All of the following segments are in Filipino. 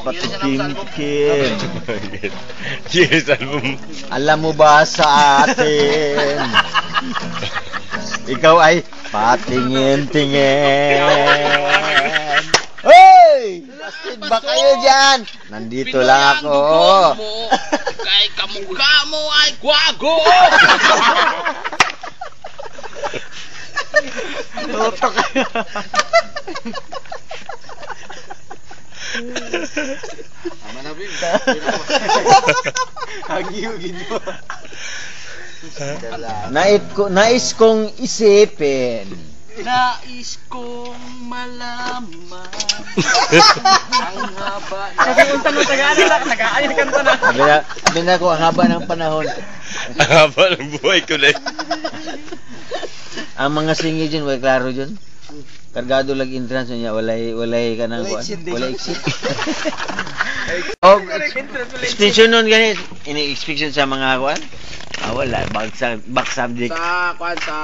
patikim-tikim. Yes, album. Alam mo ba sa atin? Ikaw ay patingin-tingin. Hoy! Bastid ba kayo dyan? Nandito lang ako. Kay kamukha mo ay gwago. Toto kayo. Nais kong isipin. Nais kong malaman ang haba Kasi unta ng tagaan na nag-aayon ka na. Sabi na ko, ang haba ng panahon. Ang haba ng buhay ko na. Ang mga singi dyan, wala klaro dyan. Kargado lag entrance niya, walay ka nang kuan. Wala exit. Oh, extension nun ganit. Ini-extension sa mga kuan. Wala, back subject. sa kwan sa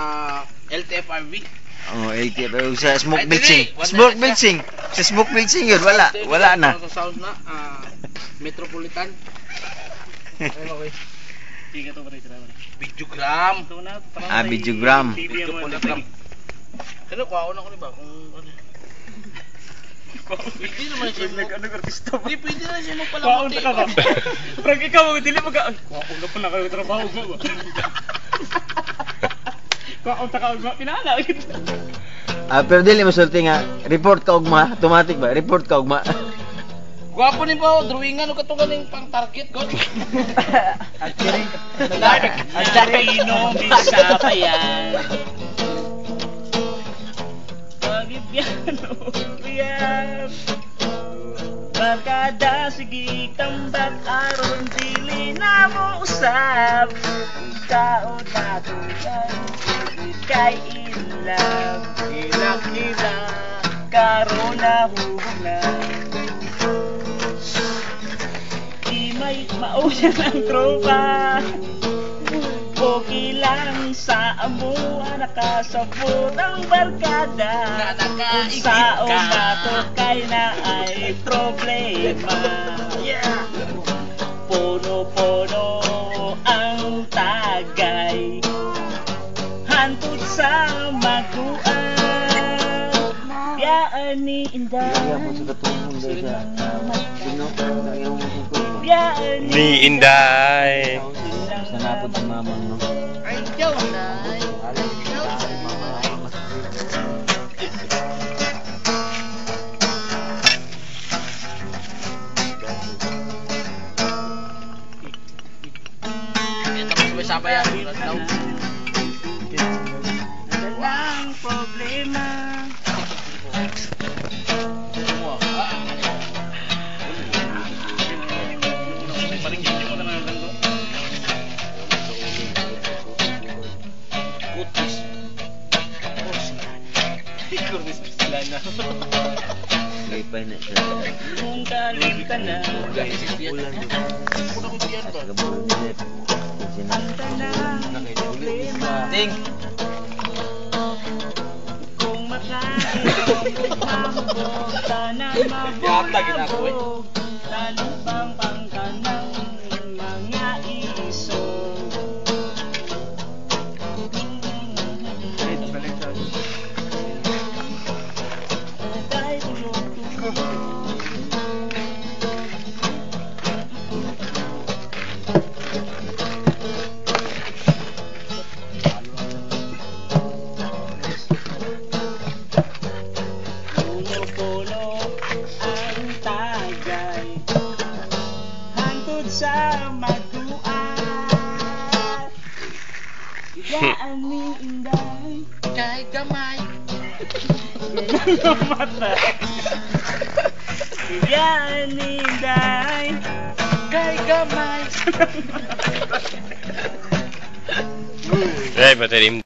LTFRB. Oh, 80 pero sa smoke belching. Smoke belching. Sa smoke belching yun, wala na. Sa sound na Metropolitan. Tiga to pare sila. Videogram. Videogram. Videogram. Pero kuha na ko ni ba kung ano. Pwede naman siya Nag-artista pa. Hindi pwede na siya Kuwaon magpalamuti. ka ba? Prag ikaw, dili mo ka. Kuwaon na pa na kayo trabaho ko ba? Kuwaon ta ka ugma pinala. Pero dili masulti nga report ka ugma, automatic ba? Report ka ugma. Gwapo ni ba drawingan o katungan ng pang target ko. Ang tarino bisa pa yan. Pagibiyano yan. Barkada sige tambak aron dili na mo usap. Kaon na tugan kay ilang hila karon na hubog na. Di may mausya ng tropa. Okay lang sa amo nakasabot ang barkada. Sa umato kay na ay problema. Puno-puno ang tagay. Hantod sa maguan. Biyaan ni Inday. Biyaan Ni Inday. Nanapod si mama no. Ay, yaw na. Sabay yan. Walang problema. Lipay na siya. Kung galing ka na, ang tanang problema. Ting. Kung makain, mambog, tanang mabulabog, tanupang pangkanang mga isog. Dahil tulog-tulog. Puno-puno ang tagay. Hantod sa maguan. Idaan ni Inday. Kay gamay. Namatay. Idaan ni Inday. Kay gamay. Ay, patalim.